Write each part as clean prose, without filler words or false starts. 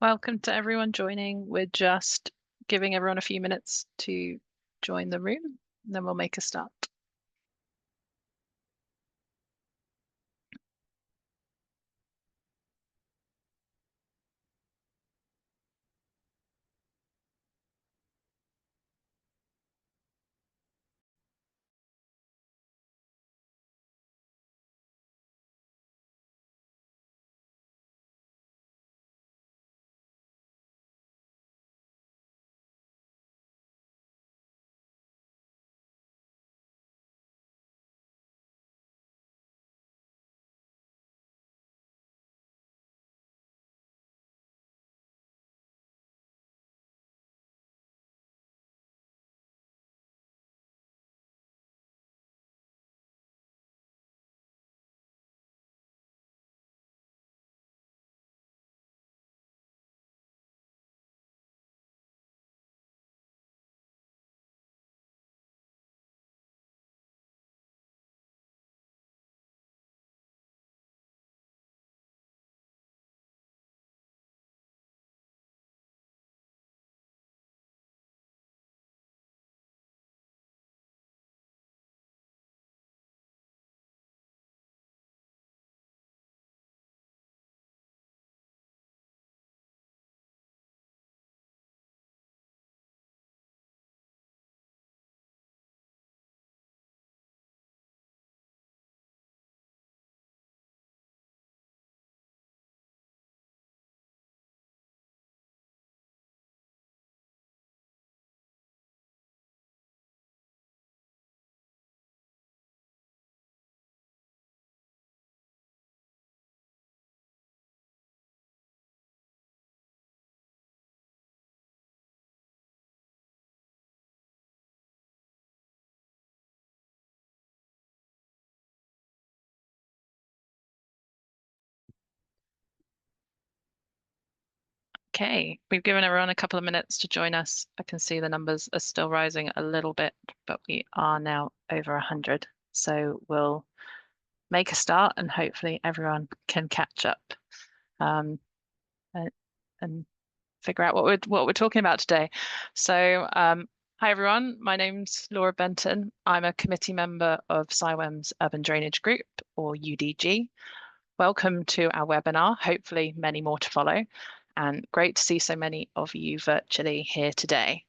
Welcome to everyone joining. We're just giving everyone a few minutes to join the room, and then we'll make a start. Okay, we've given everyone a couple of minutes to join us. I can see the numbers are still rising a little bit, but we are now over 100. So we'll make a start and hopefully everyone can catch up and figure out what we're talking about today. So hi everyone, my name's Laura Benton. I'm a committee member of CIWEM's Urban Drainage Group, or UDG. Welcome to our webinar, hopefully many more to follow, and great to see so many of you virtually here today.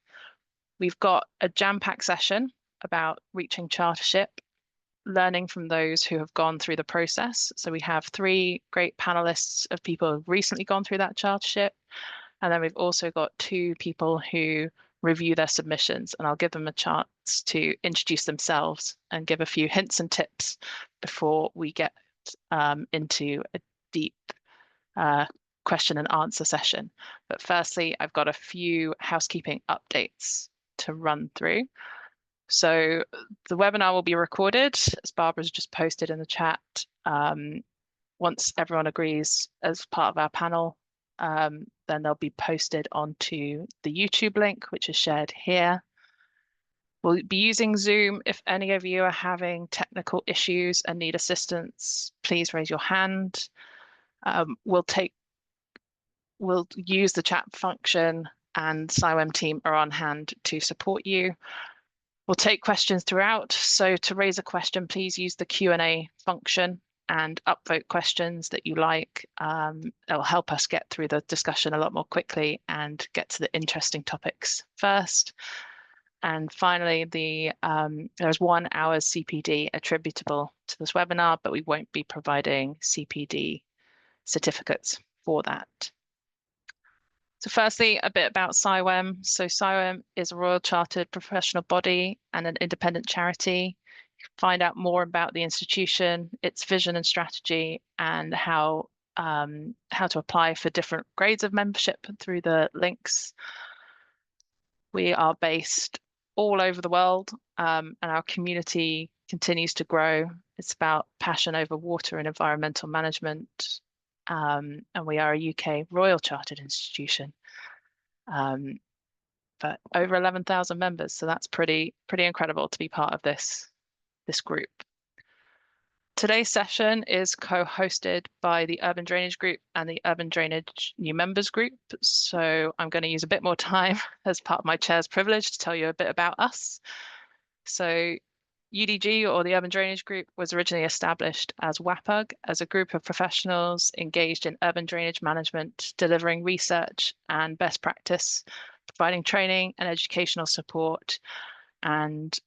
We've got a jam-packed session about reaching chartership, learning from those who have gone through the process. So we have 3 great panelists of people who've recently gone through that chartership, and then we've also got 2 people who review their submissions, and I'll give them a chance to introduce themselves and give a few hints and tips before we get into a deep question and answer session. But firstly, I've got a few housekeeping updates to run through. So the webinar will be recorded, as Barbara's just posted in the chat. Once everyone agrees as part of our panel, then they'll be posted onto the YouTube link, which is shared here. We'll be using Zoom. If any of you are having technical issues and need assistance, please raise your hand. We'll use the chat function, and CIWEM team are on hand to support you. We'll take questions throughout. So to raise a question, please use the Q&A function and upvote questions that you like. It'll help us get through the discussion a lot more quickly and get to the interesting topics first. And finally, there's 1 hour's CPD attributable to this webinar, but we won't be providing CPD certificates for that. So firstly, a bit about CIWEM. So CIWEM is a Royal Chartered professional body and an independent charity. You can find out more about the institution, its vision and strategy, and how to apply for different grades of membership through the links. We are based all over the world, and our community continues to grow. It's about passion over water and environmental management. And we are a UK Royal Chartered institution, but over 11,000 members. So that's pretty incredible to be part of this group. Today's session is co-hosted by the Urban Drainage Group and the Urban Drainage New Members Group. So I'm going to use a bit more time as part of my chair's privilege to tell you a bit about us. So UDG, or the Urban Drainage Group, was originally established as WAPUG, as a group of professionals engaged in urban drainage management, delivering research and best practice, providing training and educational support, and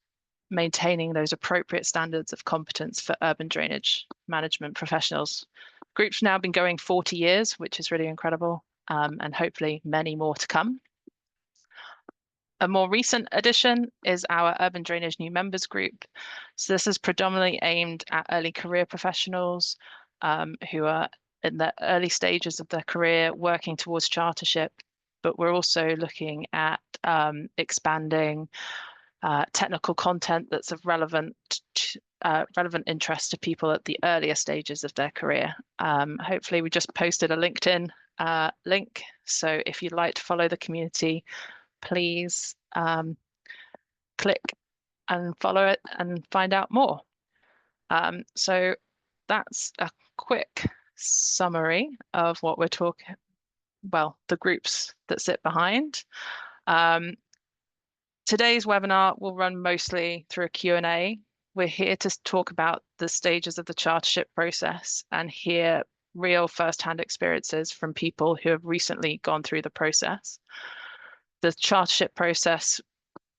maintaining those appropriate standards of competence for urban drainage management professionals. The group's now been going 40 years, which is really incredible, and hopefully many more to come. A more recent addition is our Urban Drainage New Members Group. So this is predominantly aimed at early career professionals who are in the early stages of their career working towards chartership, but we're also looking at expanding technical content that's of relevant interest to people at the earlier stages of their career. Hopefully we just posted a LinkedIn link. So if you'd like to follow the community, please click and follow it and find out more. So that's a quick summary of what we're talking, well, the groups that sit behind. Today's webinar will run mostly through a Q&A. We're here to talk about the stages of the chartership process and hear real first-hand experiences from people who have recently gone through the process. The chartership process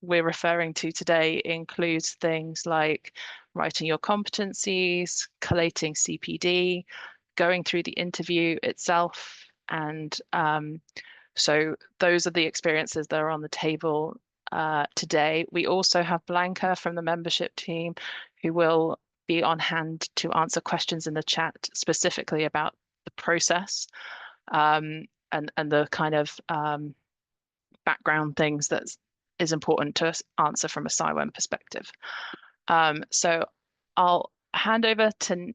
we're referring to today includes things like writing your competencies, collating CPD, going through the interview itself, and so those are the experiences that are on the table today. We also have Blanca from the membership team who will be on hand to answer questions in the chat specifically about the process and the kind of background things that is important to answer from a CIWEM perspective. So I'll hand over to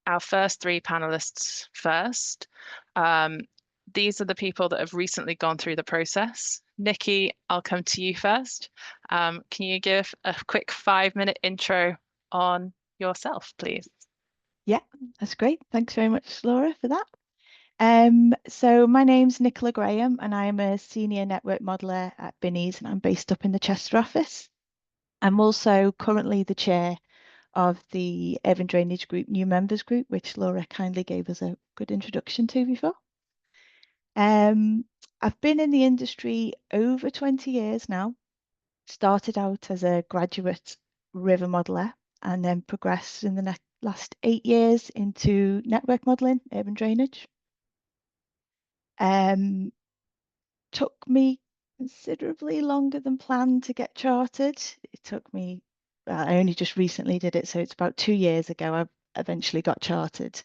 our first three panelists first. These are the people that have recently gone through the process. Nikki, I'll come to you first. Can you give a quick 5-minute intro on yourself, please? Yeah, that's great. Thanks very much, Laura, for that. So my name's Nicola Graham and I'm a senior network modeler at Binnie's and I'm based up in the Chester office. I'm also currently the chair of the Urban Drainage Group New Members Group, which Laura kindly gave us a good introduction to before. I've been in the industry over 20 years now. Started out as a graduate river modeler and then progressed in the last 8 years into network modeling, urban drainage. Took me considerably longer than planned to get chartered. It took me, well, I only just recently did it, so it's about 2 years ago I eventually got chartered.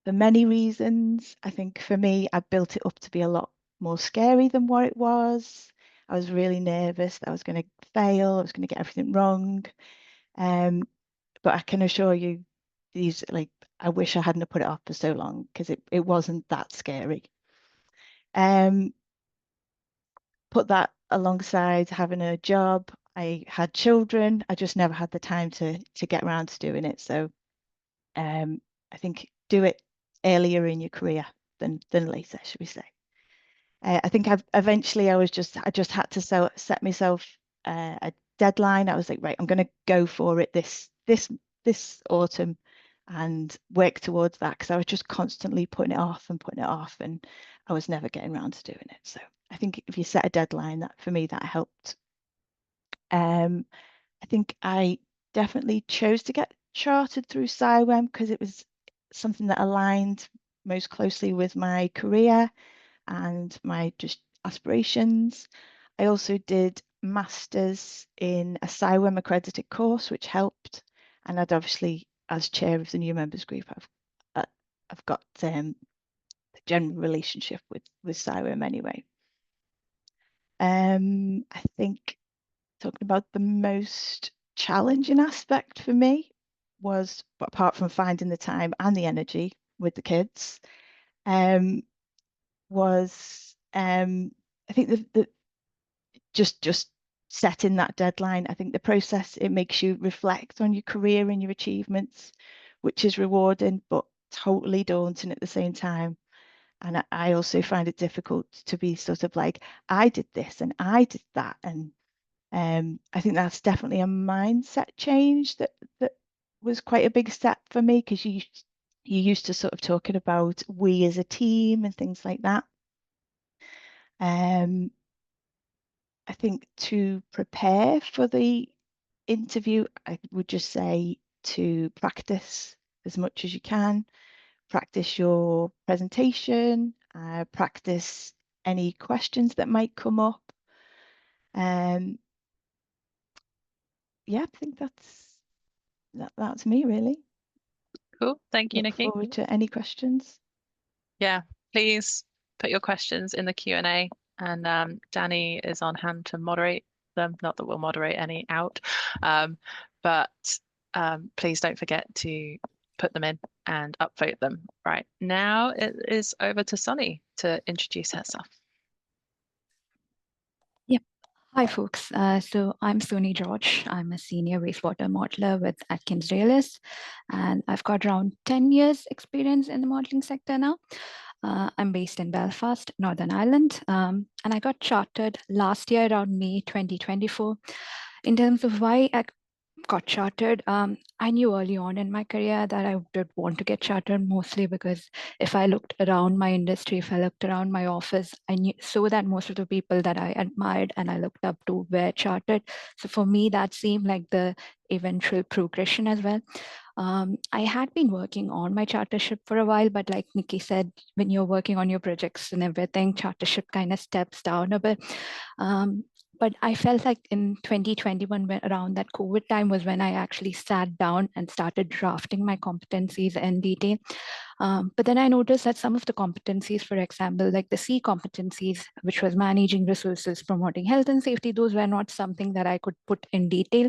For many reasons. I think for me, I built it up to be a lot more scary than what it was. I was really nervous that I was going to fail, I was going to get everything wrong. But I can assure you, I wish I hadn't have put it off for so long because it wasn't that scary. Put that alongside having a job. I had children. I just never had the time to get around to doing it. So I think do it earlier in your career than later, should we say. I think I just had to set myself a deadline. I was like, right, I'm going to go for it this autumn and work towards that because I was just constantly putting it off and I was never getting around to doing it. So I think if you set a deadline, that for me that helped. I think I definitely chose to get chartered through CIWEM because it was something that aligned most closely with my career and my just aspirations. I also did masters in a CIWEM accredited course, which helped. And I'd obviously, as chair of the new members group, I've got the general relationship with CIWEM anyway. I think talking about the most challenging aspect for me was, apart from finding the time and the energy with the kids, was I think the just setting that deadline. I think the process, it makes you reflect on your career and your achievements, which is rewarding, but totally daunting at the same time. And I also find it difficult to be sort of like, I did this and I did that. And I think that's definitely a mindset change that was quite a big step for me, because you used to sort of talking about we as a team and things like that. I think to prepare for the interview, I would just say to practice as much as you can. Practice your presentation, practice any questions that might come up. Yeah, I think that's me really. Cool. Thank you, Look Nikki. forward to any questions. Yeah, please put your questions in the Q&A, and Danny is on hand to moderate them. Not that we'll moderate any out, but please don't forget to put them in and upvote them. Right, now it is over to Sunny to introduce herself. Yep. Hi, folks. So I'm Sony George. I'm a senior wastewater modeler with Atkins Realis, and I've got around 10 years experience in the modeling sector now. I'm based in Belfast, Northern Ireland, and I got chartered last year around May 2024. In terms of why I got chartered, I knew early on in my career that I did want to get chartered, mostly because if I looked around my industry, if I looked around my office, saw that most of the people that I admired and I looked up to were chartered. So for me, that seemed like the eventual progression as well. I had been working on my chartership for a while, but like Nikki said, when you're working on your projects and everything, chartership kind of steps down a bit. But I felt like in 2021, around that COVID time, was when I actually sat down and started drafting my competencies in detail. But then I noticed that some of the competencies, for example, like the C competencies, which was managing resources, promoting health and safety, those were not something that I could put in detail.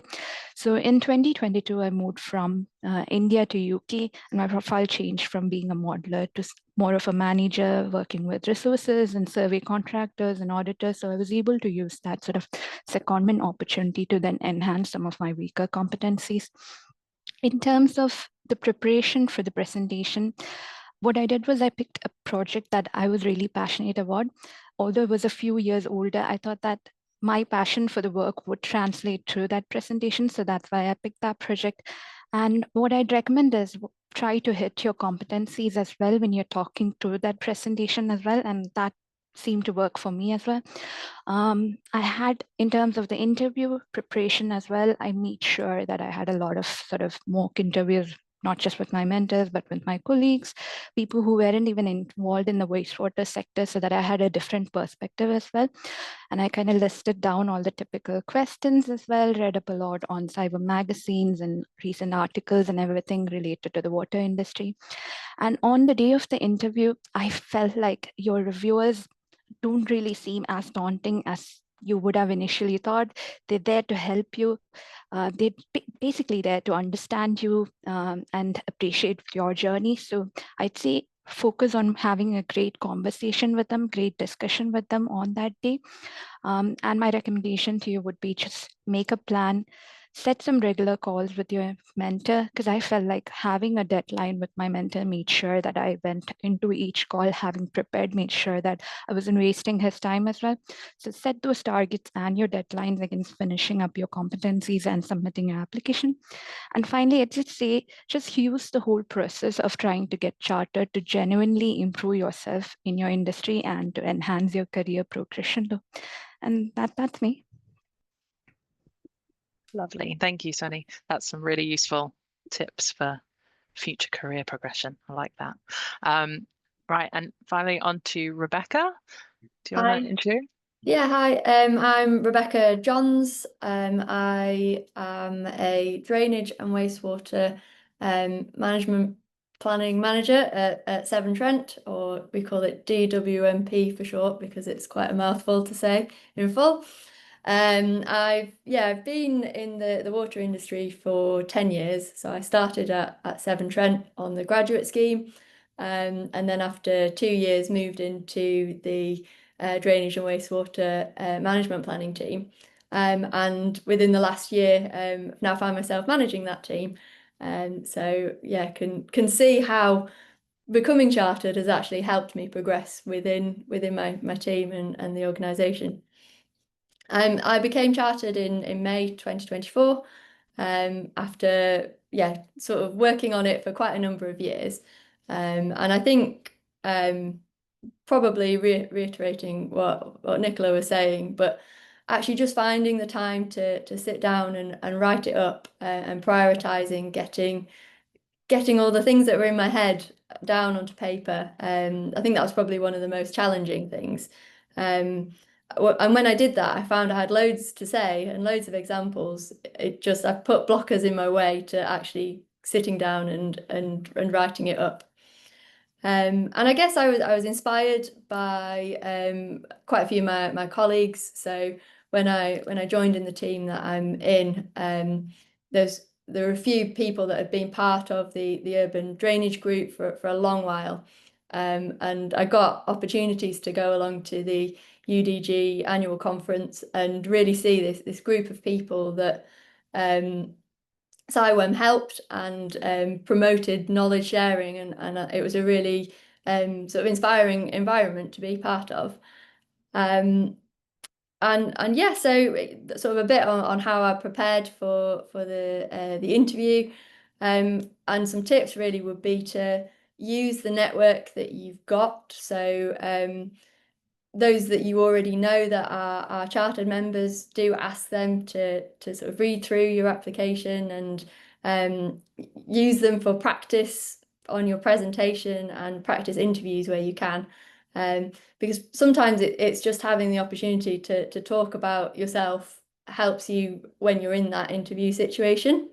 So in 2022, I moved from India to UK, and my profile changed from being a modeler to more of a manager, working with resources and survey contractors and auditors. So I was able to use that sort of secondment opportunity to then enhance some of my weaker competencies. In terms of the preparation for the presentation, what I did was I picked a project that I was really passionate about. Although it was a few years older, I thought that my passion for the work would translate through that presentation. So that's why I picked that project. And what I'd recommend is try to hit your competencies as well when you're talking through that presentation as well. And that seemed to work for me as well. I had, in terms of the interview preparation as well, I made sure that I had a lot of sort of mock interviews, not just with my mentors, but with my colleagues, people who weren't even involved in the wastewater sector, so that I had a different perspective as well. And I kind of listed down all the typical questions as well, read up a lot on CIWEM magazines and recent articles and everything related to the water industry. And on the day of the interview, I felt like your reviewers don't really seem as daunting as you would have initially thought. They're there to help you. They're basically there to understand you and appreciate your journey. So I'd say focus on having a great conversation with them, great discussion with them on that day. And my recommendation to you would be just make a plan, set some regular calls with your mentor, because I felt like having a deadline with my mentor made sure that I went into each call having prepared, made sure that I wasn't wasting his time as well. So set those targets and your deadlines against finishing up your competencies and submitting your application. And finally, I'd just say, just use the whole process of trying to get chartered to genuinely improve yourself in your industry and to enhance your career progression. And that's me. Lovely. Thank you, Sunny. That's some really useful tips for future career progression. I like that. Right, and finally on to Rebecca. Do you want to introduce? Yeah, hi. I'm Rebecca Johns. I am a drainage and wastewater management planning manager at Severn Trent, or we call it DWMP for short because it's quite a mouthful to say in full. I've been in the water industry for 10 years. So I started at Severn Trent on the graduate scheme, and then after 2 years moved into the drainage and wastewater management planning team. and within the last year, I've now found myself managing that team. So yeah, can see how becoming chartered has actually helped me progress within my team and the organisation. I became chartered in May 2024, after sort of working on it for quite a number of years, and I think probably reiterating what Nicola was saying, but actually just finding the time to sit down and write it up, and prioritising getting all the things that were in my head down onto paper. I think that was probably one of the most challenging things. And when I did that, I found I had loads to say and loads of examples. I put blockers in my way to actually sitting down and writing it up. And I guess I was inspired by quite a few of my colleagues. So when I joined in the team that I'm in, there were a few people that had been part of the urban drainage group for a long while. And I got opportunities to go along to the UDG annual conference and really see this group of people that CIWEM helped and promoted knowledge sharing, and it was a really sort of inspiring environment to be part of. And yeah, so sort of a bit on how I prepared for the interview, and some tips really would be to use the network that you've got. So those that you already know that are chartered members, do ask them to sort of read through your application and use them for practice on your presentation and practice interviews where you can. Because sometimes it's just having the opportunity to talk about yourself helps you when you're in that interview situation.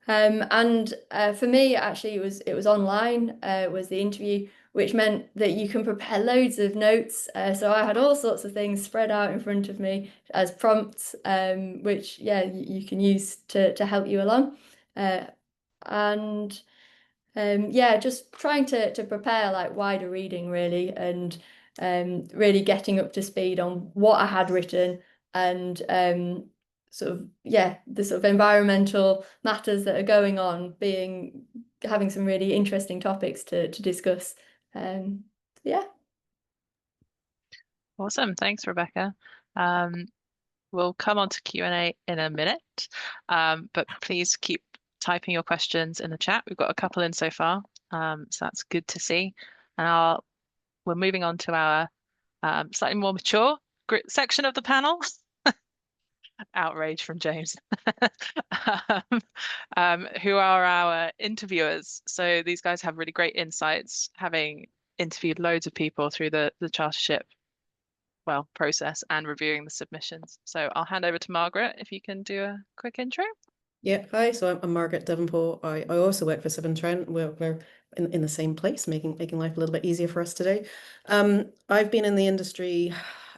And for me, actually, it was online, was the interview, which meant that you can prepare loads of notes. So I had all sorts of things spread out in front of me as prompts, which you can use to help you along. And just trying to prepare like wider reading really, and really getting up to speed on what I had written, and the sort of environmental matters that are going on, having some really interesting topics to discuss. Yeah. Awesome. Thanks, Rebecca. We'll come on to Q&A in a minute, but please keep typing your questions in the chat. We've got a couple in so far, so that's good to see. And we're moving on to our slightly more mature section of the panel. Outrage from James. Who are our interviewers. So these guys have really great insights, having interviewed loads of people through the Chartership process and reviewing the submissions. So I'll hand over to Margaret if you can do a quick intro. Yeah, hi. So I'm Margaret Devonport. I also work for Severn Trent. We're in the same place, making life a little bit easier for us today. I've been in the industry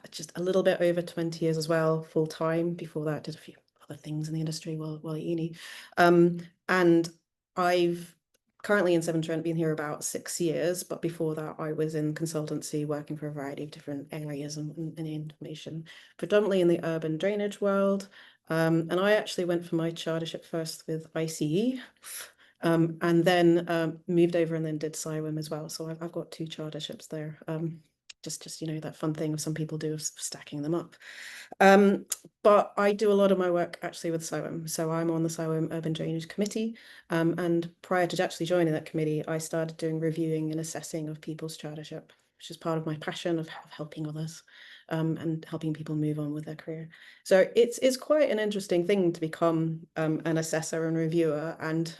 just a little bit over 20 years as well, full time. Before that, did a few other things in the industry while at uni. And I've currently in Severn Trent, been here about 6 years, but before that I was in consultancy working for a variety of different areas and information, predominantly in the urban drainage world. And I actually went for my chartership first with ICE, and then moved over and then did CIWEM as well. So I've got 2 charterships there. Just that fun thing some people do of stacking them up. But I do a lot of my work actually with CIWEM. So I'm on the CIWEM Urban Drainage Committee. And prior to actually joining that committee, I started doing reviewing and assessing of people's chartership, which is part of my passion of helping others, and helping people move on with their career. So it's quite an interesting thing to become an assessor and reviewer, and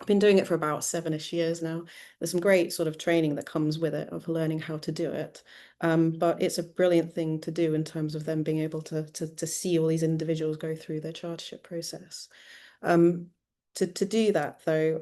I've been doing it for about 7-ish years now. There's some great sort of training that comes with it of learning how to do it. But it's a brilliant thing to do in terms of them being able to see all these individuals go through their chartership process. To do that though,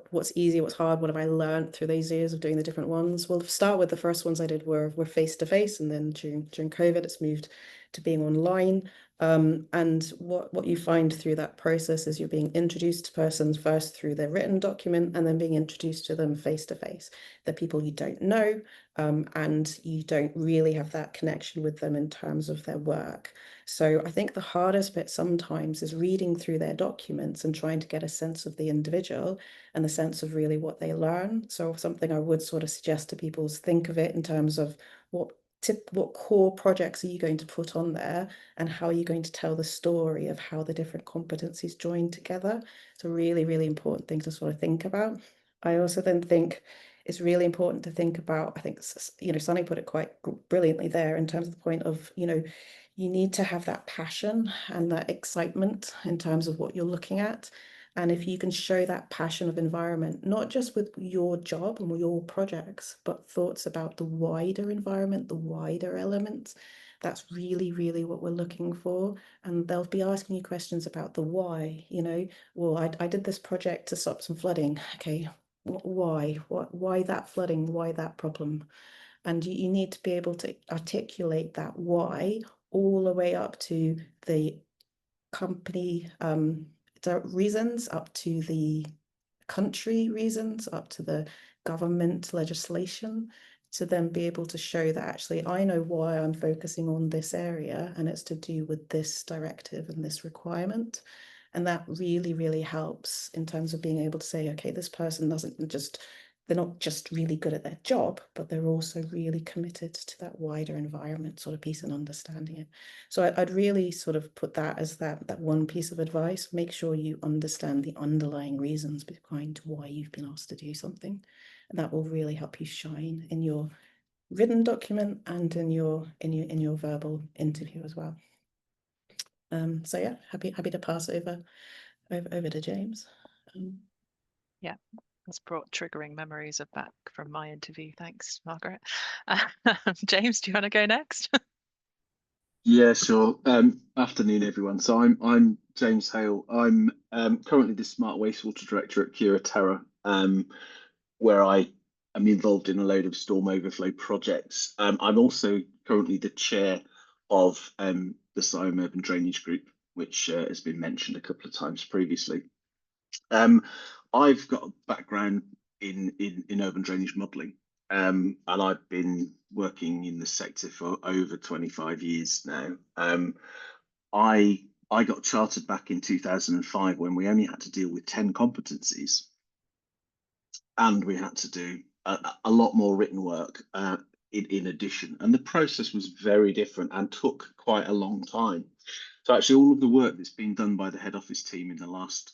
what's easy, what's hard, what have I learned through these years of doing the different ones? Well, to start with, the first ones I did were face to face, and then during COVID it's moved to being online. And what you find through that process is you're being introduced to persons first through their written document and then being introduced to them face to face. They're people you don't know, and you don't really have that connection with them in terms of their work. So I think the hardest bit sometimes is reading through their documents and trying to get a sense of the individual and the sense of really what they learn. So something I would sort of suggest to people is think of it in terms of what core projects are you going to put on there, and how are you going to tell the story of how the different competencies join together. It's a really, really important thing to sort of think about. I also then think it's really important to think about, I think, you know, Sunny put it quite brilliantly there in terms of the point of, you know, you need to have that passion and that excitement in terms of what you're looking at. And if you can show that passion of environment, not just with your job and with your projects, but thoughts about the wider environment, the wider elements, that's really, really what we're looking for. And they'll be asking you questions about the why, you know, well, I did this project to stop some flooding. Okay, why? Why that flooding? Why that problem? And you need to be able to articulate that why all the way up to the company reasons, up to the country reasons, up to the government legislation, to then be able to show that actually I know why I'm focusing on this area, and it's to do with this directive and this requirement. And that really, really helps in terms of being able to say, okay, this person they're not just really good at their job, but they're also really committed to that wider environment sort of piece and understanding it. So I'd really sort of put that as that one piece of advice. Make sure you understand the underlying reasons behind why you've been asked to do something. And that will really help you shine in your written document and in your verbal interview as well. So yeah, happy to pass over to James. Yeah, that's brought triggering memories of back from my interview. Thanks, Margaret. James, do you want to go next? Yeah, sure. Afternoon, everyone. So I'm James Hale. I'm currently the Smart Wastewater Director at Cura Terra, where I am involved in a load of storm overflow projects. I'm also currently the chair of the CIWEM Urban Drainage Group, which has been mentioned a couple of times previously. I've got a background in urban drainage modelling, and I've been working in the sector for over 25 years now. I got chartered back in 2005 when we only had to deal with 10 competencies, and we had to do a lot more written work in addition. And the process was very different and took quite a long time. So actually all of the work that's been done by the head office team in the last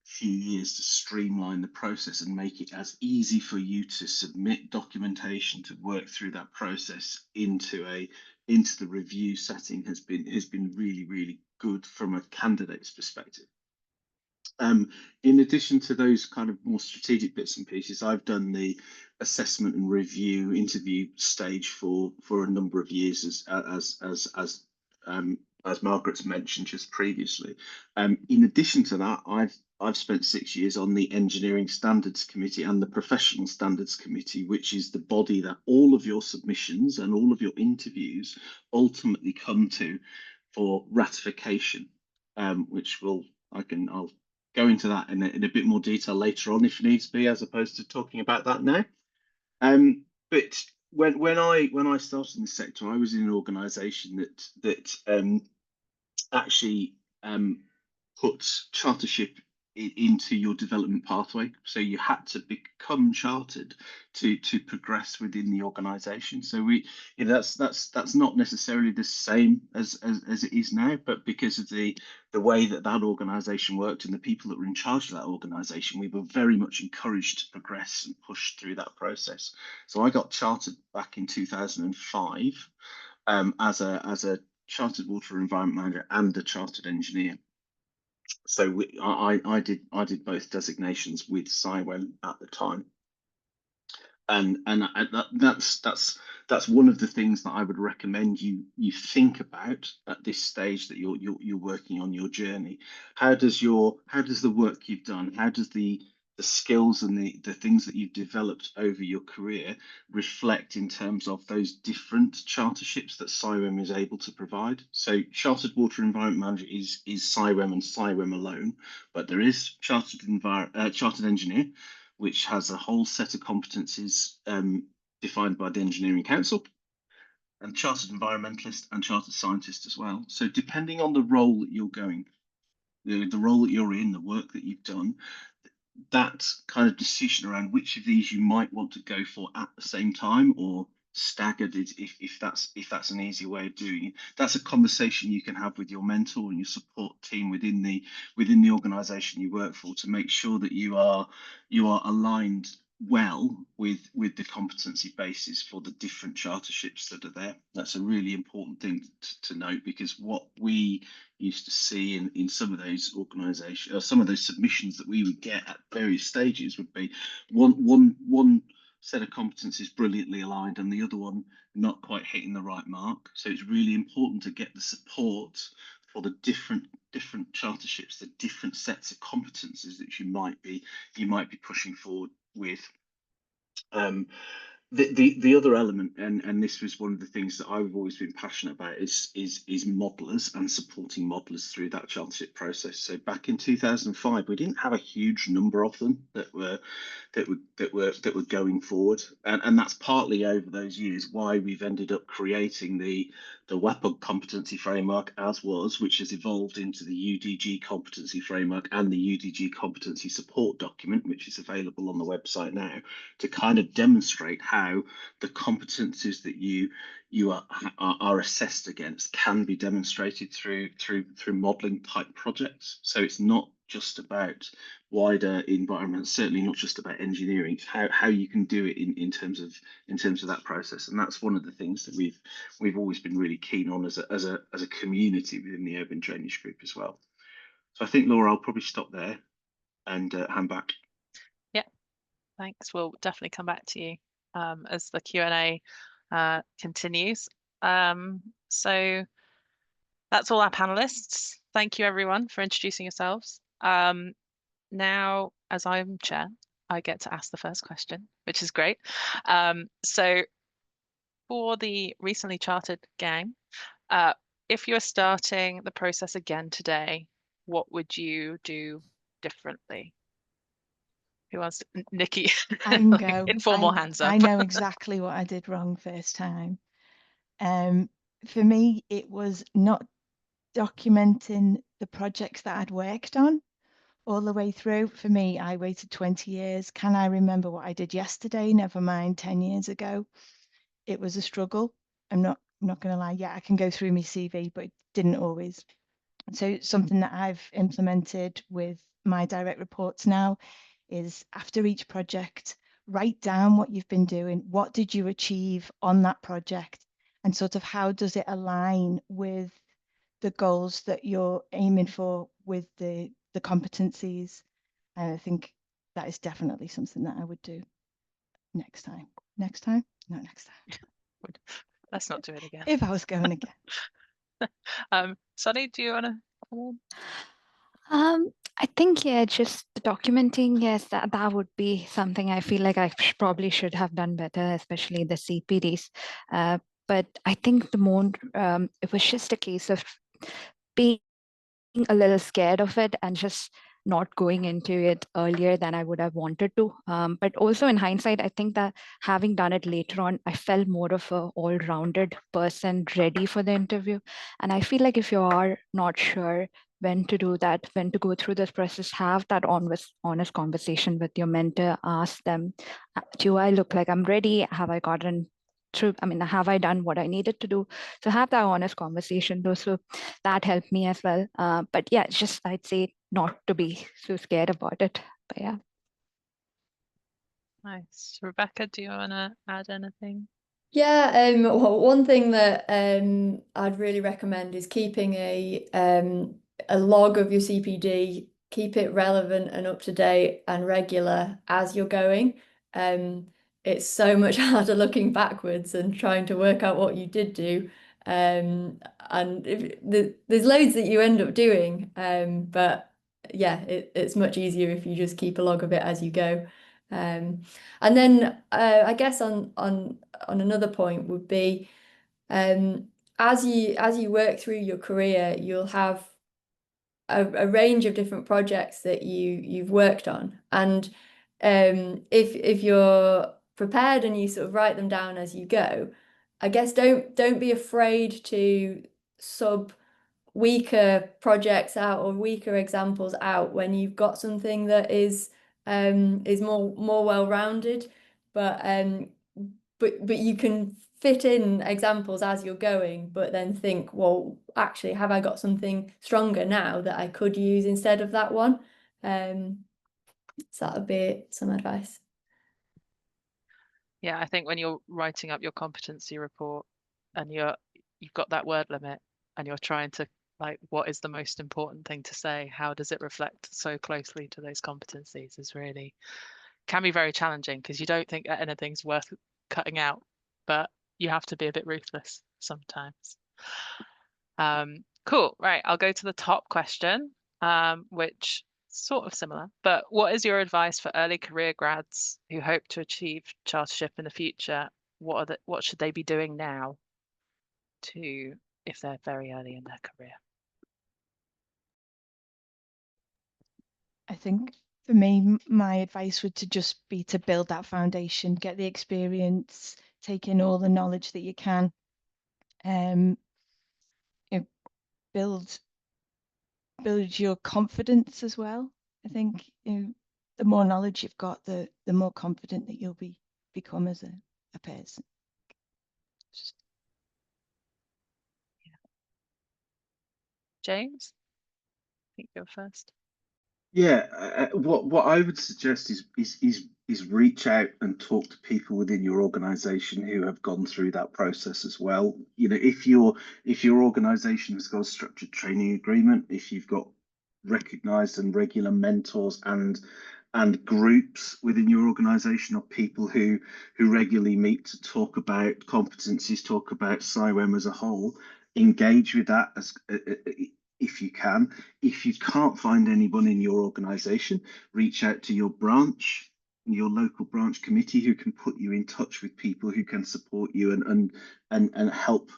few years to streamline the process and make it as easy for you to submit documentation, to work through that process into the review setting has been really, really good from a candidate's perspective. In addition to those kind of more strategic bits and pieces, I've done the assessment and review interview stage for a number of years as Margaret's mentioned just previously. In addition to that, I've spent 6 years on the Engineering Standards Committee and the Professional Standards Committee, which is the body that all of your submissions and all of your interviews ultimately come to for ratification, which I'll go into that in a bit more detail later on if needs be, as opposed to talking about that now. But when I started in the sector, I was in an organisation that actually put chartership into your development pathway. So you had to become chartered to progress within the organisation. So that's not necessarily the same as it is now, but because of the way that organisation worked and the people that were in charge of that organisation, we were very much encouraged to progress and push through that process. So I got chartered back in 2005 as a chartered water environment manager and a chartered engineer. So I did both designations with CIWEM at the time, and that's one of the things that I would recommend you think about at this stage that you're working on your journey. How does the work you've done, how does the skills and the things that you've developed over your career reflect in terms of those different charterships that CIWEM is able to provide. So Chartered Water Environment Manager is CIWEM and CIWEM alone, but there is Chartered Engineer, which has a whole set of competencies defined by the Engineering Council, and Chartered Environmentalist and Chartered Scientist as well. So depending on the role that you're going, the role that you're in, the work that you've done, that kind of decision around which of these you might want to go for at the same time or staggered, if that's an easy way of doing it, that's a conversation you can have with your mentor and your support team within the organization you work for, to make sure that you are aligned well with the competency basis for the different charterships that are there. That's a really important thing to note, because what we used to see in some of those organizations, or some of those submissions that we would get at various stages, would be one set of competencies brilliantly aligned and the other one not quite hitting the right mark. So it's really important to get the support for the different charterships, the different sets of competencies that you might be pushing forward with. The other element, and this was one of the things that I've always been passionate about, is modelers and supporting modelers through that chartership process. So back in 2005, we didn't have a huge number of them that were going forward, and that's partly over those years why we've ended up creating the WAPOG competency framework as was, which has evolved into the UDG competency framework and the UDG competency support document, which is available on the website now, to kind of demonstrate how the competencies that you are assessed against can be demonstrated through modelling type projects. So it's not just about wider environment, certainly not just about engineering. It's how you can do it in terms of that process, and that's one of the things that we've always been really keen on as a community within the Urban Drainage Group as well. So I think, Laura, I'll probably stop there and hand back. Yeah, thanks. We'll definitely come back to you as the Q&A continues. So that's all our panelists. Thank you everyone for introducing yourselves. Now, as I'm chair, I get to ask the first question, which is great. So for the recently chartered gang, if you're starting the process again today, what would you do differently? Who wants to? Nikki? I can Like, go. informal hands up. I know exactly what I did wrong first time. For me, it was not documenting the projects that I'd worked on all the way through. For me, I waited 20 years. Can I remember what I did yesterday? Never mind 10 years ago. It was a struggle. I'm not going to lie. Yeah, I can go through my CV, but it didn't always. So something that I've implemented with my direct reports now is, after each project, write down what you've been doing. What did you achieve on that project? And sort of how does it align with the goals that you're aiming for with the competencies? And I think that is definitely something that I would do next time. Next time? No, next time. Let's not do it again. If I was going again. Sunny, do you want to come on? I think, yeah, just the documenting, yes, that would be something I feel like I probably should have done better, especially the CPDs. But I think the more, it was just a case of being a little scared of it and just not going into it earlier than I would have wanted to. But also in hindsight, I think that having done it later on, I felt more of a all-rounded person ready for the interview. And I feel like if you are not sure when to do that, when to go through this process, have that honest conversation with your mentor. Ask them, do I look like I'm ready? Have I gotten through? I mean, have I done what I needed to do? So have that honest conversation though. So that helped me as well. But yeah, just I'd say not to be so scared about it. But yeah. Nice. Rebecca, do you want to add anything? Yeah, well, one thing that I'd really recommend is keeping a log of your CPD. Keep it relevant and up to date and regular as you're going. It's so much harder looking backwards and trying to work out what you did do. And there's loads that you end up doing, but yeah, it's much easier if you just keep a log of it as you go. And then I guess on another point would be, as you work through your career, you'll have a range of different projects that you've worked on, and if you're prepared and you sort of write them down as you go, I guess don't be afraid to sub weaker projects out or weaker examples out when you've got something that is more well-rounded, but you can fit in examples as you're going, but then think, well, actually, have I got something stronger now that I could use instead of that one? So that would be some advice. Yeah, I think when you're writing up your competency report and you've got that word limit and you're trying to, like, what is the most important thing to say? How does it reflect so closely to those competencies is really can be very challenging, because you don't think that anything's worth cutting out, but you have to be a bit ruthless sometimes. Cool, right, I'll go to the top question, which sort of similar, but what is your advice for early career grads who hope to achieve chartership in the future? What should they be doing now if they're very early in their career? I think for me, my advice would just be to build that foundation, get the experience, take in all the knowledge that you can, you know, build your confidence as well. I think, you know, the more knowledge you've got, the more confident that you'll become as a person. James, I think you're first. Yeah, what I would suggest is reach out and talk to people within your organization who have gone through that process as well. You know, if your organization has got a structured training agreement, if you've got recognized and regular mentors and groups within your organization, or people who regularly meet to talk about competencies, talk about CIWEM as a whole, engage with that as if you can. If you can't find anyone in your organization, reach out to your branch, your local branch committee, who can put you in touch with people who can support you and help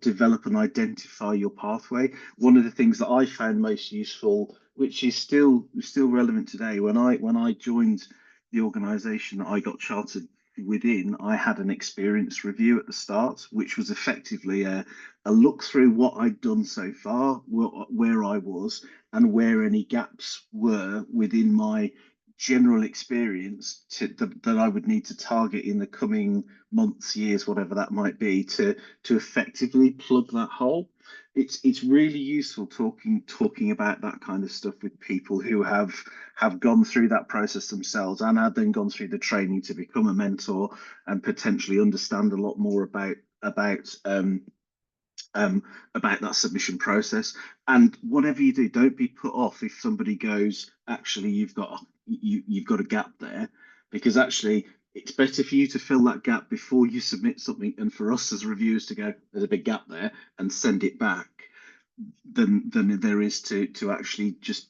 develop and identify your pathway. One of the things that I found most useful, which is still relevant today, when I joined the organization that I got chartered within, I had an experience review at the start, which was effectively a look through what I'd done so far, where I was, and where any gaps were within my general experience that I would need to target in the coming months, years, whatever that might be, to effectively plug that hole. It's really useful talking about that kind of stuff with people who have gone through that process themselves and have then gone through the training to become a mentor and potentially understand a lot more about that submission process. And whatever you do, don't be put off if somebody goes, actually, you've got a gap there, because actually it's better for you to fill that gap before you submit something, and for us as reviewers to go, there's a big gap there, and send it back, than there is to actually just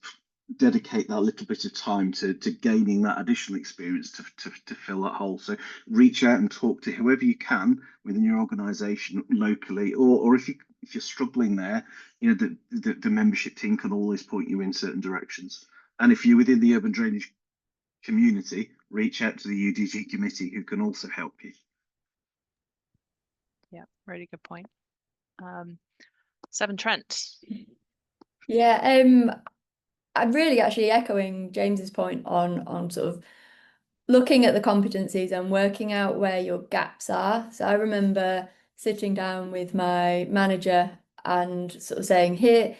dedicate that little bit of time to gaining that additional experience to fill that hole. So reach out and talk to whoever you can within your organization locally, or if you're struggling there, you know, the membership team can always point you in certain directions. And if you're within the urban drainage community, reach out to the UDG committee, who can also help you. Yeah, really good point. Severn Trent. Yeah, I'm really actually echoing James's point on sort of looking at the competencies and working out where your gaps are. So I remember sitting down with my manager and sort of saying, here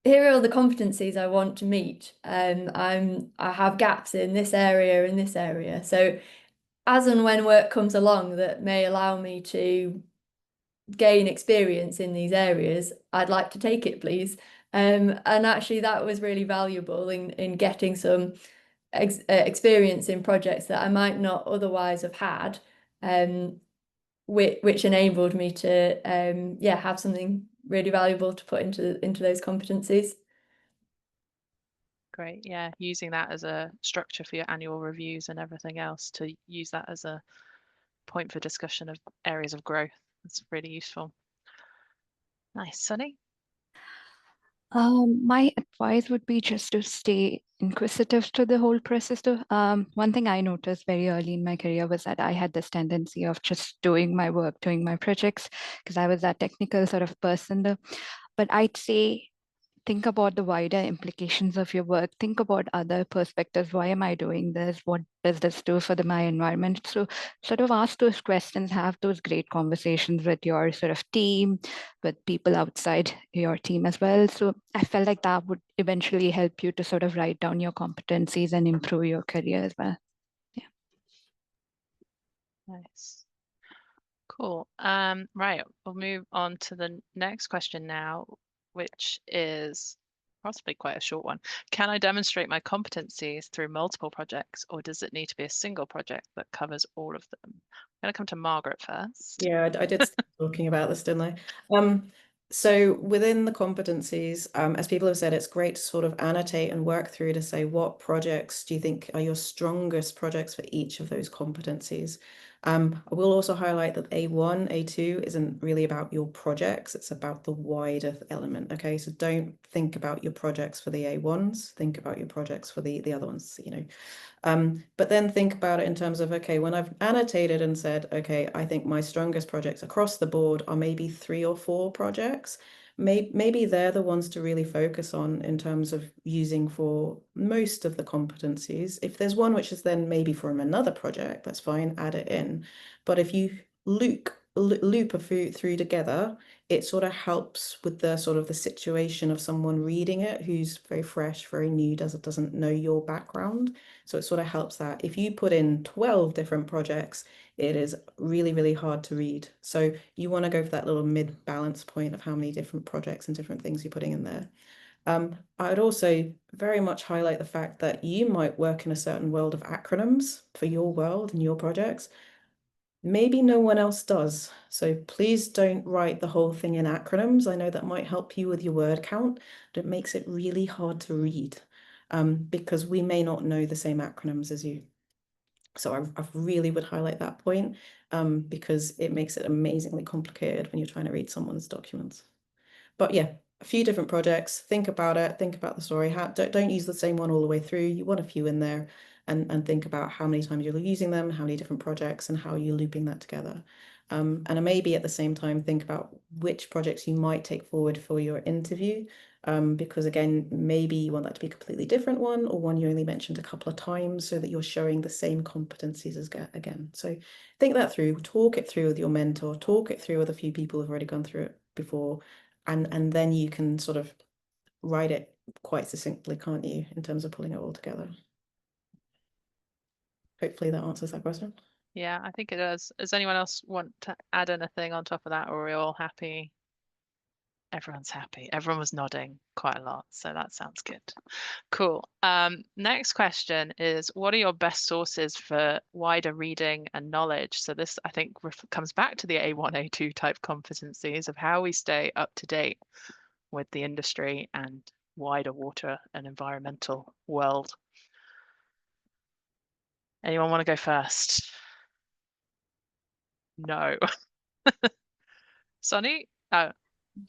are all the competencies I want to meet. I have gaps in this area and this area. So as and when work comes along that may allow me to gain experience in these areas, I'd like to take it, please. And actually that was really valuable in getting some experience in projects that I might not otherwise have had, which enabled me to have something really valuable to put into those competencies. Great. Yeah, using that as a structure for your annual reviews and everything else, to use that as a point for discussion of areas of growth. That's really useful. Nice. Sunny? My advice would be just to stay inquisitive to the whole process. One thing I noticed very early in my career was that I had this tendency of just doing my work, doing my projects, because I was that technical sort of person. But I'd say think about the wider implications of your work. Think about other perspectives. Why am I doing this? What does this do for my environment? So sort of ask those questions, have those great conversations with your sort of team, with people outside your team as well. So I felt like that would eventually help you to sort of write down your competencies and improve your career as well. Yeah. Nice. Cool. Right, we'll move on to the next question now, which is possibly quite a short one. Can I demonstrate my competencies through multiple projects, or does it need to be a single project that covers all of them? I'm going to come to Margaret first. Yeah, I did start talking about this, didn't I? So within the competencies, as people have said, it's great to sort of annotate and work through to say what projects do you think are your strongest projects for each of those competencies. I will also highlight that A1, A2 isn't really about your projects, it's about the wider element. Okay, so don't think about your projects for the A1s, think about your projects for the other ones, you know. But then think about it in terms of, okay, when I've annotated and said, okay, I think my strongest projects across the board are maybe 3 or 4 projects, maybe they're the ones to really focus on in terms of using for most of the competencies. If there's one which is then maybe from another project, that's fine, add it in. But if you loop through together, it sort of helps with the sort of the situation of someone reading it who's very fresh, very new, doesn't know your background. So it sort of helps that. If you put in 12 different projects, it is really, really hard to read. So you want to go for that little mid-balance point of how many different projects and different things you're putting in there. I would also very much highlight the fact that you might work in a certain world of acronyms for your world and your projects. Maybe no one else does. So please don't write the whole thing in acronyms. I know that might help you with your word count, but it makes it really hard to read because we may not know the same acronyms as you. So I really would highlight that point because it makes it amazingly complicated when you're trying to read someone's documents. But yeah, a few different projects, think about it, think about the story. Don't use the same one all the way through. You want a few in there and think about how many times you're using them, how many different projects, and how you're looping that together. And maybe at the same time, think about which projects you might take forward for your interview. Because again, maybe you want that to be a completely different one or one you only mentioned a couple of times so that you're showing the same competencies as again. So think that through, talk it through with your mentor, talk it through with a few people who've already gone through it before. And then you can sort of write it quite succinctly, can't you, in terms of pulling it all together. Hopefully that answers that question. Yeah, I think it does. Does anyone else want to add anything on top of that, or are we all happy? Everyone's happy. Everyone was nodding quite a lot, so that sounds good. Cool. Next question is, what are your best sources for wider reading and knowledge? So this, I think, comes back to the A1, A2 type competencies of how we stay up to date with the industry and wider water and environmental world. Anyone want to go first? No. Sonny? Oh,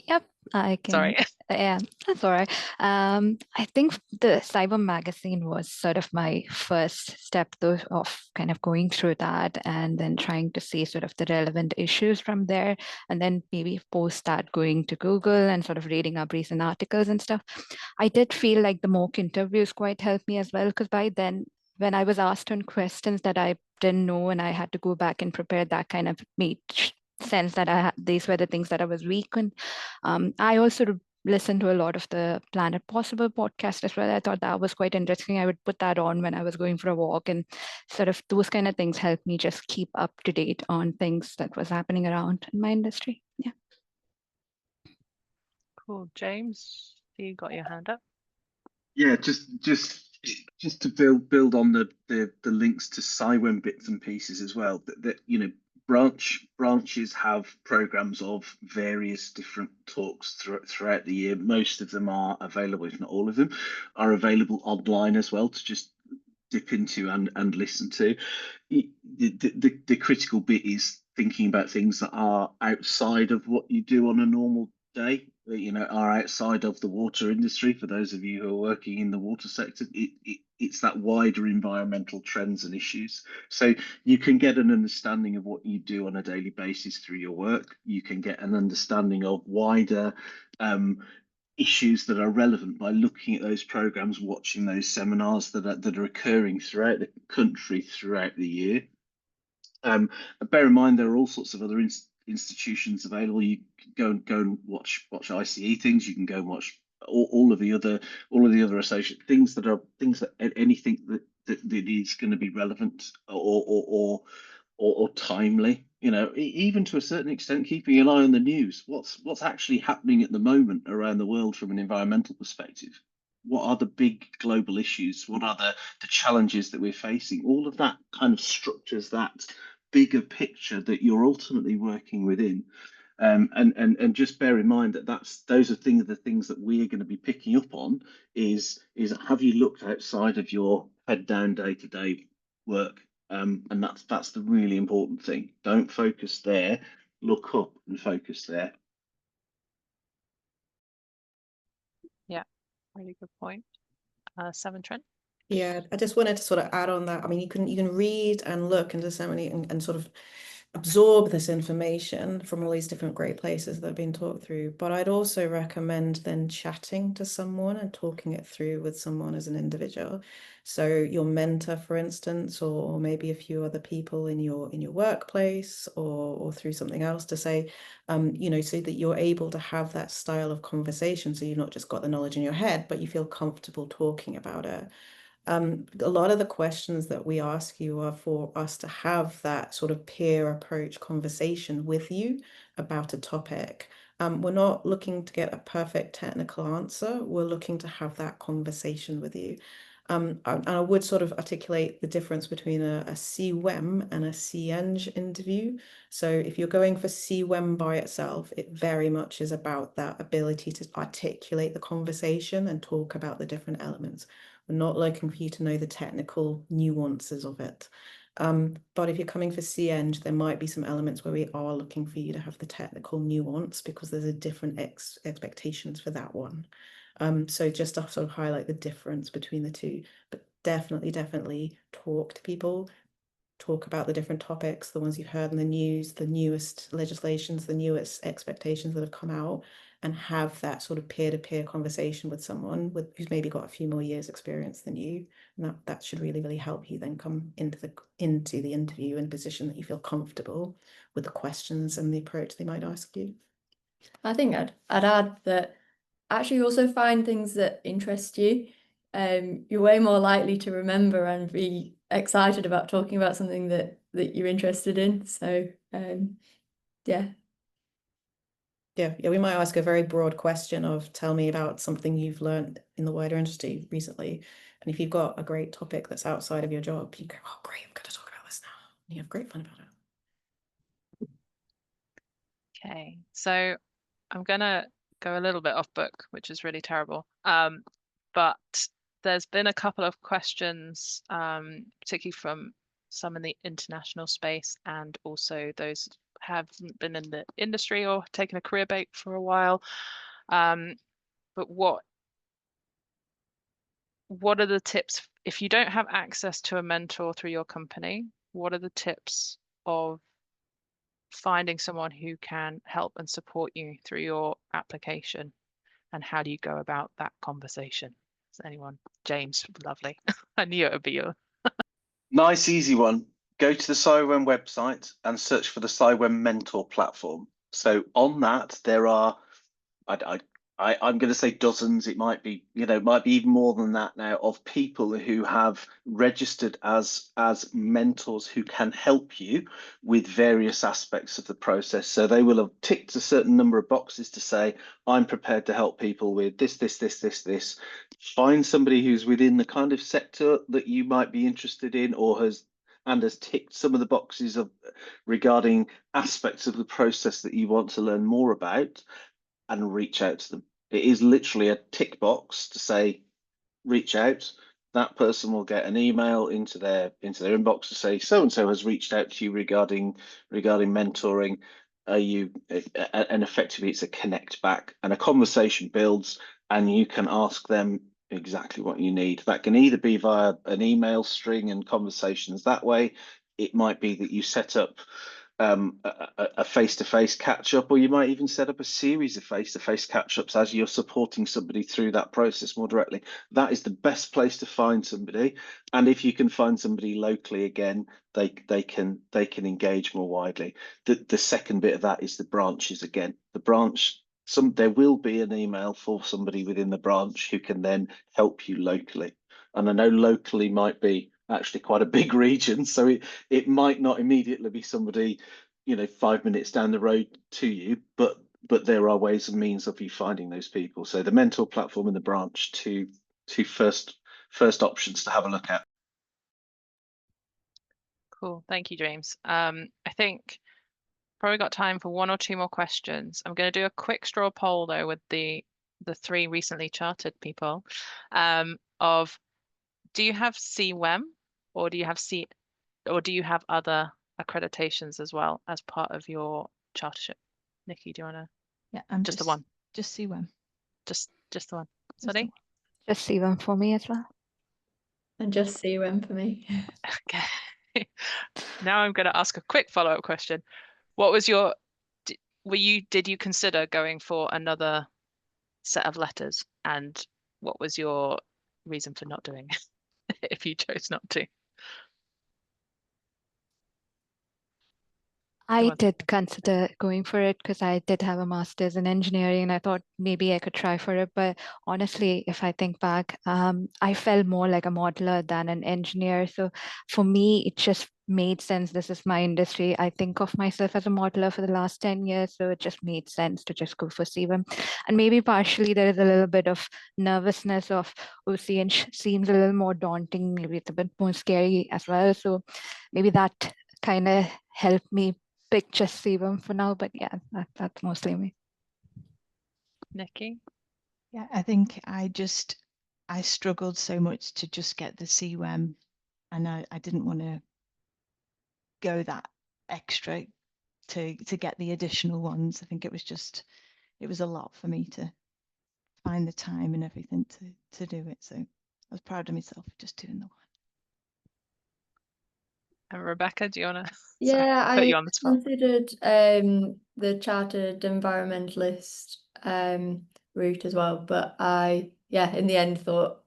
Yep, I can. sorry. Yeah, that's all right. I think the CIWEM magazine was sort of my first step though of kind of going through that and then trying to see sort of the relevant issues from there, and then maybe post that going to Google and sort of reading up recent articles and stuff. I did feel like the mock interviews quite helped me as well, because by then when I was asked on questions that I didn't know and I had to go back and prepare, that kind of made sense that these were the things that I was weak in. I also listened to a lot of the Planet Possible podcast as well. I thought that was quite interesting. I would put that on when I was going for a walk, and sort of those kind of things helped me just keep up to date on things that was happening around in my industry. Yeah. Cool. James, you got your hand up. Yeah, just to build on the links to CIWEM bits and pieces as well. That you know, branches have programs of various different talks throughout the year. Most of them are available, if not all of them, are available online as well to just dip into and listen to. The critical bit is thinking about things that are outside of what you do on a normal day, you know, are outside of the water industry. For those of you who are working in the water sector, it's that wider environmental trends and issues. So you can get an understanding of what you do on a daily basis through your work. You can get an understanding of wider issues that are relevant by looking at those programs, watching those seminars that are occurring throughout the country throughout the year. Bear in mind there are all sorts of other institutions available. You can go and watch ICE things. You can go and watch all of the other associate things that anything that is going to be relevant or timely. You know, even to a certain extent, keeping an eye on the news. What's actually happening at the moment around the world from an environmental perspective? What are the big global issues? What are the challenges that we're facing? All of that kind of structures that bigger picture that you're ultimately working within. And just bear in mind that those are the things that we are going to be picking up on is have you looked outside of your head down day-to-day work? And that's the really important thing. Don't focus there, look up and focus there. Yeah, really good point. Seven, Trent? Yeah, I just wanted to sort of add on that. I mean, you can read and look into so many and sort of absorb this information from all these different great places that have been talked through. But I'd also recommend then chatting to someone and talking it through with someone as an individual. So your mentor, for instance, or maybe a few other people in your workplace or through something else to say, you know, so that you're able to have that style of conversation. So you've not just got the knowledge in your head, but you feel comfortable talking about it. A lot of the questions that we ask you are for us to have that sort of peer approach conversation with you about a topic. We're not looking to get a perfect technical answer. We're looking to have that conversation with you. And I would sort of articulate the difference between a CIWEM and a CIENG interview. So if you're going for CIWEM by itself, it very much is about that ability to articulate the conversation and talk about the different elements. We're not looking for you to know the technical nuances of it. But if you're coming for CIENG, there might be some elements where we are looking for you to have the technical nuance because there's a different expectations for that one. So just to sort of highlight the difference between the two, but definitely talk to people, talk about the different topics, the ones you've heard in the news, the newest legislations, the newest expectations that have come out, and have that sort of peer-to-peer conversation with someone who's maybe got a few more years experience than you. And that should really help you then come into the interview in a position that you feel comfortable with the questions and the approach they might ask you. I think I'd add that actually also find things that interest you. You're way more likely to remember and be excited about talking about something that you're interested in. So yeah. Yeah, we might ask a very broad question of tell me about something you've learned in the wider industry recently. And if you've got a great topic that's outside of your job, you go, oh, great, I'm going to talk about this now. And you have great fun about it. Okay, so I'm gonna go a little bit off book, which is really terrible. But there's been a couple of questions, particularly from some in the international space and also those haven't been in the industry or taken a career break for a while. But what are the tips if you don't have access to a mentor through your company? What are the tips of finding someone who can help and support you through your application? And how do you go about that conversation? Is anyone? James, lovely. I knew it would be you. Nice, easy one. Go to the CIWEM website and search for the CIWEM Mentor platform. So on that, there are, I'm going to say dozens. It might be, might be even more than that now, of people who have registered as mentors who can help you with various aspects of the process. So they will have ticked a certain number of boxes to say, I'm prepared to help people with this. Find somebody who's within the kind of sector that you might be interested in or has and has ticked some of the boxes of regarding aspects of the process that you want to learn more about, and reach out to them. It is literally a tick box to say, reach out. That person will get an email into their inbox to say, so and so has reached out to you regarding mentoring. Are you, and effectively it's a connect back, and a conversation builds, and you can ask them exactly what you need. That can either be via an email string and conversations that way. It might be that you set up a face-to-face catch-up, or you might even set up a series of face-to-face catch-ups as you're supporting somebody through that process more directly. That is the best place to find somebody, and if you can find somebody locally, again, they can engage more widely. The second bit of that is the branches. Again, the branch, there will be an email for somebody within the branch who can then help you locally. And I know locally might be actually quite a big region, so it might not immediately be somebody, 5 minutes down the road to you, but there are ways and means of you finding those people. So the mentor platform and the branch, two first options to have a look at. Cool, thank you, James. I think probably got time for one or two more questions. I'm going to do a quick straw poll though with the 3 recently chartered people, of, do you have CIWEM, or do you have other accreditations as well as part of your chartership? Nikki, do you want to? Yeah, I'm just the one. Just CIWEM. Just the one. Just the Sorry. one. Just see them for me as well. And just CIWEM for me. Okay. Now I'm going to ask a quick follow-up question. What was your? Did you consider going for another set of letters, and what was your reason for not doing it if you chose not to? I did consider going for it because I did have a master's in engineering and I thought maybe I could try for it. But honestly, if I think back, I felt more like a modeler than an engineer. So for me, it just made sense. This is my industry. I think of myself as a modeler for the last 10 years. So it just made sense to just go for CIWEM. And maybe partially there is a little bit of nervousness of, oh, CN seems a little more daunting. Maybe it's a bit more scary as well. So maybe that kind of helped me pick just CIWEM for now, but yeah, that's mostly me. Nikki? Yeah, I think I struggled so much to just get the CIWEM, and I didn't want to go that extra to get the additional ones. I think it was a lot for me to find the time and everything to do it. So I was proud of myself for just doing the one. And Rebecca, do you want to? Yeah, put I you on the spot. considered the chartered environmentalist route as well, but in the end thought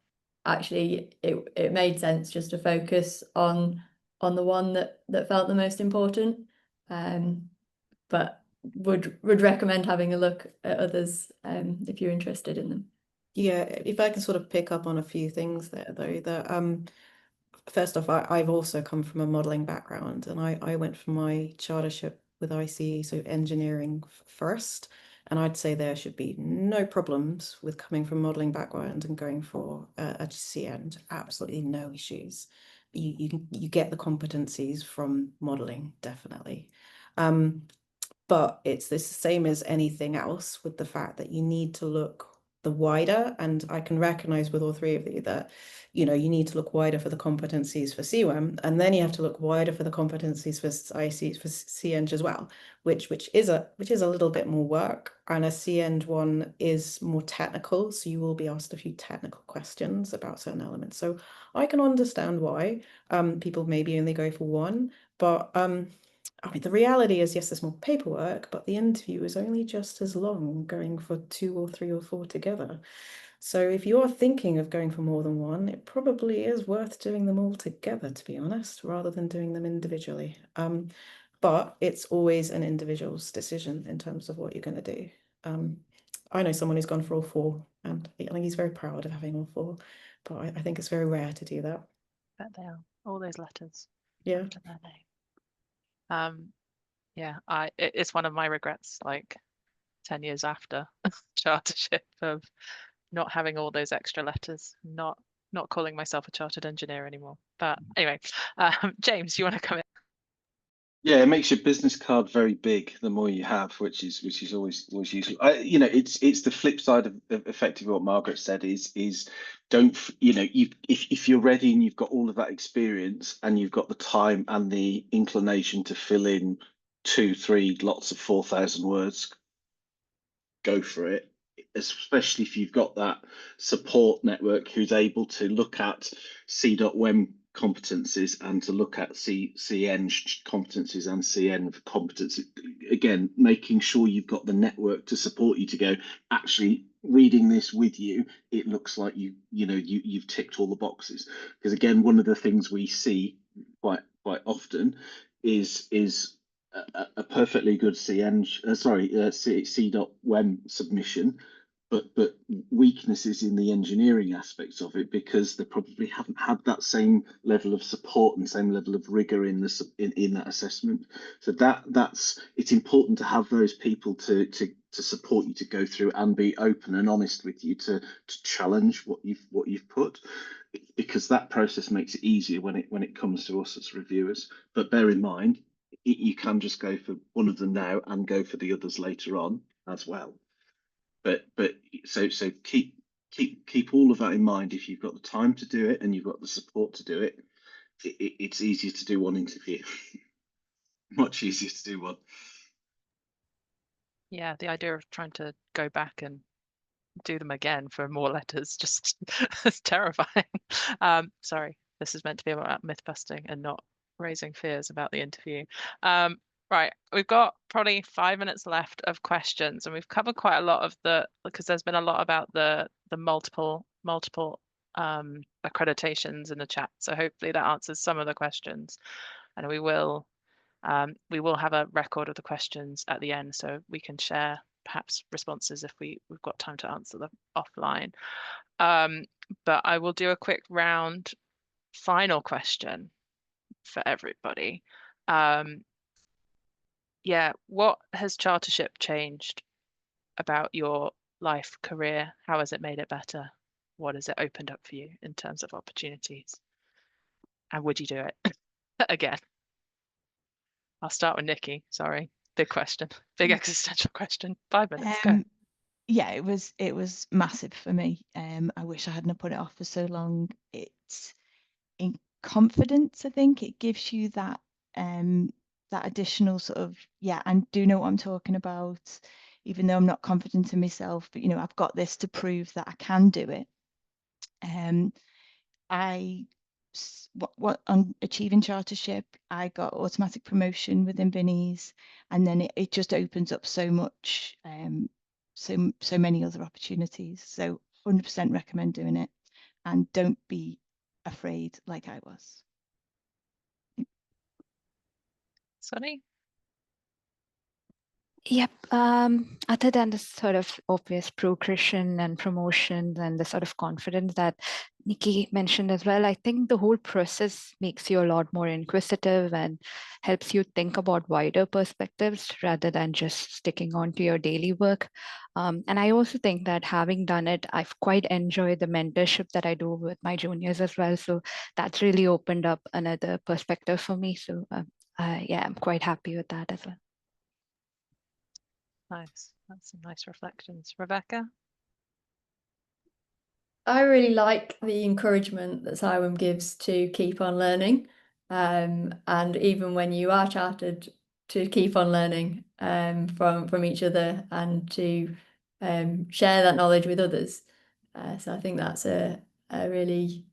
actually it made sense just to focus on the one that felt the most important, but would recommend having a look at others if you're interested in them. Yeah, if I can sort of pick up on a few things there though, that first off, I've also come from a modelling background, and I went for my chartership with ICE, so engineering first, and I'd say there should be no problems with coming from modelling background and going for a CN. Absolutely no issues. You get the competencies from modelling, definitely. But it's the same as anything else, with the fact that you need to look the wider, and I can recognize with all 3 of you that you need to look wider for the competencies for CIWEM, and then you have to look wider for the competencies for IC for CEng as well, which is a little bit more work, and a CEng one is more technical, so you will be asked a few technical questions about certain elements. So I can understand why people maybe only go for one, but I mean, the reality is, yes, there's more paperwork, but the interview is only just as long going for 2 or 3 or 4 together. So if you're thinking of going for more than one, it probably is worth doing them all together, to be honest, rather than doing them individually. But it's always an individual's decision in terms of what you're going to do. I know someone who's gone for all 4, and I think he's very proud of having all 4, but I think it's very rare to do that. Bet they are. All those letters. Yeah. After their name. Yeah, it's one of my regrets, like 10 years after chartership, of not having all those extra letters, not not calling myself a chartered engineer anymore. But anyway, James, you want to come in? Yeah, it makes your business card very big the more you have, which is always useful. It's the flip side of effectively what Margaret said is don't, if you're ready and you've got all of that experience and you've got the time and the inclination to fill in 2-3 lots of 4,000 words, go for it, especially if you've got that support network who's able to look at C.WEM competencies and to look at CN competencies and CN competencies. Again, making sure you've got the network to support you to go, actually reading this with you, it looks like you've ticked all the boxes. Because again, one of the things we see quite often is a perfectly good C.WEM submission, but weaknesses in the engineering aspects of it because they probably haven't had that same level of support and same level of rigor in that assessment. So it's important to have those people to support you to go through and be open and honest with you to challenge what you've put, because that process makes it easier when it comes to us as reviewers. But bear in mind, you can just go for one of them now and go for the others later on as well. But so keep all of that in mind. If you've got the time to do it and you've got the support to do it, it's easier to do one interview. Much easier to do one. Yeah, the idea of trying to go back and do them again for more letters just is terrifying. Sorry, this is meant to be about myth busting and not raising fears about the interview. Right, we've got probably 5 minutes left of questions, and we've covered quite a lot of because there's been a lot about the multiple accreditations in the chat. So hopefully that answers some of the questions, and we will have a record of the questions at the end, so we can share perhaps responses if we've got time to answer them offline. But I will do a quick round final question for everybody. Yeah, what has Chartership changed about your life, career? How has it made it better? What has it opened up for you in terms of opportunities? And would you do it again? I'll start with Nikki. Sorry, big question, big existential question. 5 minutes, go. Yeah, it was massive for me. I wish I hadn't put it off for so long. It's in confidence, I think it gives you that that additional sort of, yeah, and do know what I'm talking about, even though I'm not confident in myself, but I've got this to prove that I can do it. On achieving chartership, I got automatic promotion within Vinnie's, and then it just opens up so much, so many other opportunities. So 100% recommend doing it, and don't be afraid like I was. Sonny? Yep. Other than the sort of obvious progression and promotions and the sort of confidence that Nikki mentioned as well, I think the whole process makes you a lot more inquisitive and helps you think about wider perspectives rather than just sticking on to your daily work. And I also think that having done it, I've quite enjoyed the mentorship that I do with my juniors as well. So that's really opened up another perspective for me. So yeah, I'm quite happy with that as well. Nice. That's some nice reflections. Rebecca? I really like the encouragement that CIWEM gives to keep on learning. And even when you are chartered, to keep on learning from each other and to share that knowledge with others. So I think that's a really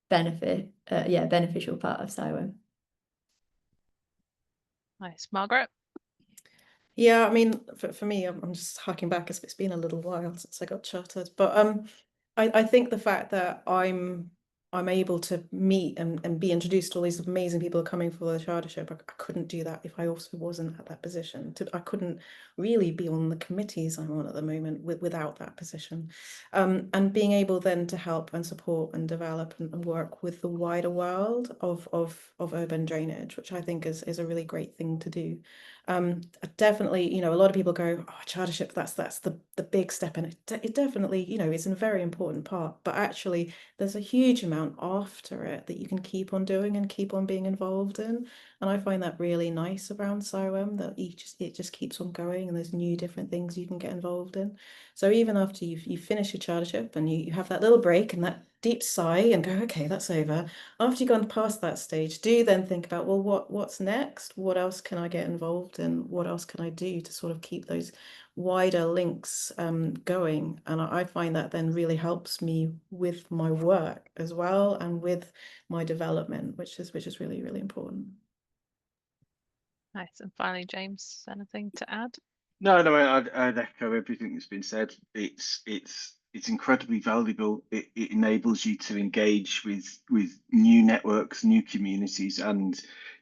beneficial part of CIWEM. Nice. Margaret? Yeah, I mean, for me, I'm just harking back. It's been a little while since I got chartered, but I think the fact that I'm able to meet and be introduced to all these amazing people coming for the chartership, I couldn't do that if I also wasn't at that position. I couldn't really be on the committees I'm on at the moment without that position. And being able then to help and support and develop and work with the wider world of urban drainage, which I think is a really great thing to do. Definitely, you know, a lot of people go, oh, chartership, that's the big step, and it definitely, you know, is a very important part, but actually there's a huge amount after it that you can keep on doing and keep on being involved in. And I find that really nice around CIWEM, that it just keeps on going, and there's new different things you can get involved in. So even after you finish your chartership and you have that little break and that deep sigh and go, okay, that's over. After you've gone past that stage, do then think about, well, what's next? What else can I get involved in? What else can I do to sort of keep those wider links going? And I find that then really helps me with my work as well, and with my development, which is really, really important. Nice. And finally, James, anything to add? No, I'd echo everything that's been said. It's incredibly valuable. It enables you to engage with new networks, new communities, and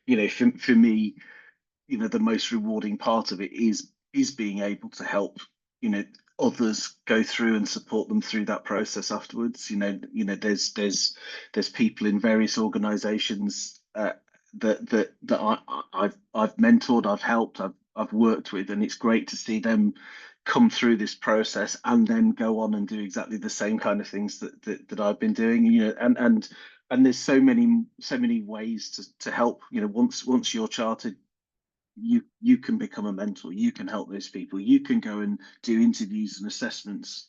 you know, for me, you know, the most rewarding part of it is being able to help, you know, others go through and support them through that process afterwards. There's people in various organisations that I've mentored, I've helped, I've worked with, and it's great to see them come through this process and then go on and do exactly the same kind of things that I've been doing. You know, and there's so many ways to help. You know, once you're chartered, you can become a mentor, you can help those people, you can go and do interviews and assessments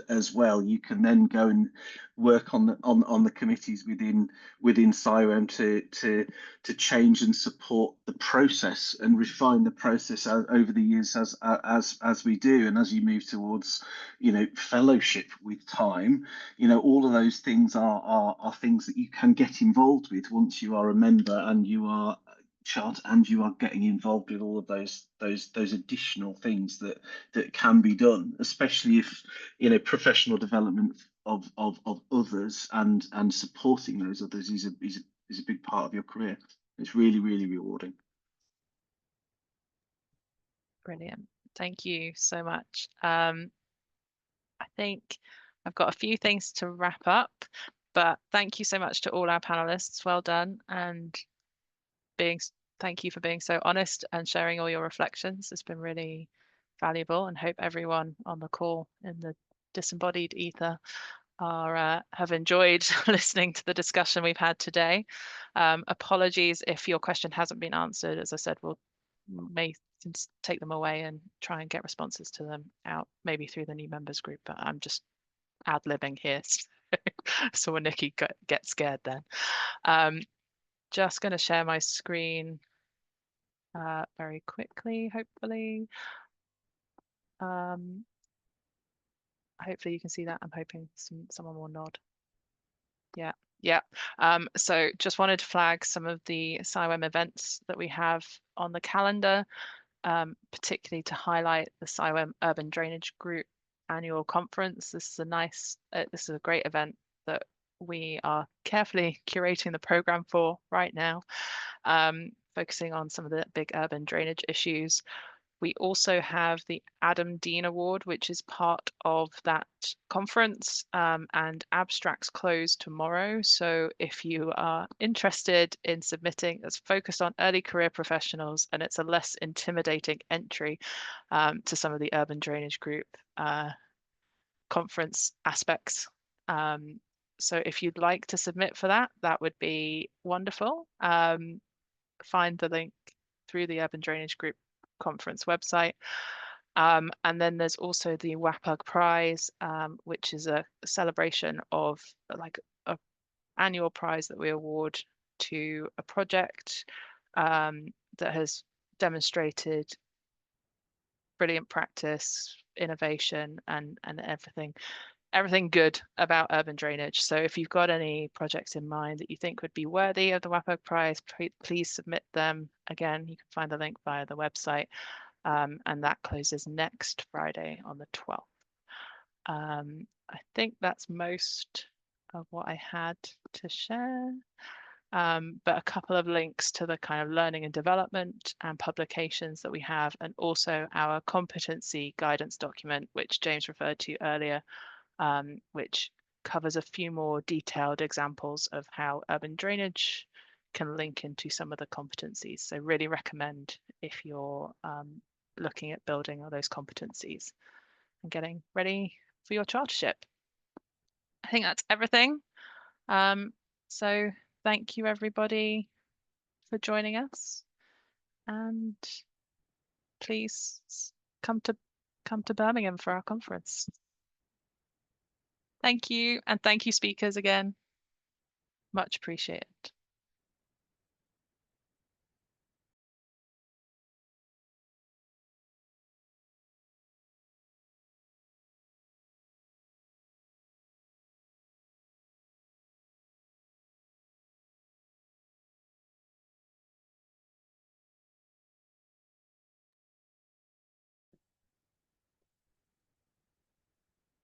as well. You can then go and work on the committees within CIWEM to change and support the process and refine the process over the years as we do. And as you move towards, you know, fellowship with time, you know, all of those things are things that you can get involved with once you are a member and you are chart, and you are getting involved with all of those additional things that can be done, especially if, you know, professional development of others and supporting those others is a big part of your career. It's really, really rewarding. Brilliant. Thank you so much. I think I've got a few things to wrap up, but thank you so much to all our panelists. Well done, and thank you for being so honest and sharing all your reflections. It's been really valuable, and hope everyone on the call in the disembodied ether have enjoyed listening to the discussion we've had today. Apologies if your question hasn't been answered. As I said, we'll may take them away and try and get responses to them out, maybe through the new members group, but I'm just ad-libbing here. So when Nikki gets scared then. Just going to share my screen very quickly, hopefully. Hopefully you can see that. I'm hoping someone will nod. Yeah. So just wanted to flag some of the CIWEM events that we have on the calendar, particularly to highlight the CIWEM Urban Drainage Group annual conference. This is a great event that we are carefully curating the program for right now, focusing on some of the big urban drainage issues. We also have the Adam Dean Award, which is part of that conference, and abstracts close tomorrow. So if you are interested in submitting, it's focused on early career professionals, and it's a less intimidating entry to some of the urban drainage group conference aspects. So if you'd like to submit for that, that would be wonderful. Find the link through the Urban Drainage Group conference website. And then there's also the WAPUG Prize, which is a celebration of like an annual prize that we award to a project that has demonstrated brilliant practice, innovation, and everything good about urban drainage. So if you've got any projects in mind that you think would be worthy of the WAPUG Prize, please submit them. Again, you can find the link via the website, and that closes next Friday on the 12th. I think that's most of what I had to share. But a couple of links to the kind of learning and development and publications that we have, and also our competency guidance document, which James referred to earlier, which covers a few more detailed examples of how urban drainage can link into some of the competencies. So really recommend if you're looking at building all those competencies and getting ready for your chartership. I think that's everything. So thank you everybody for joining us, and please come to Birmingham for our conference. Thank you, and thank you speakers again. Much appreciated.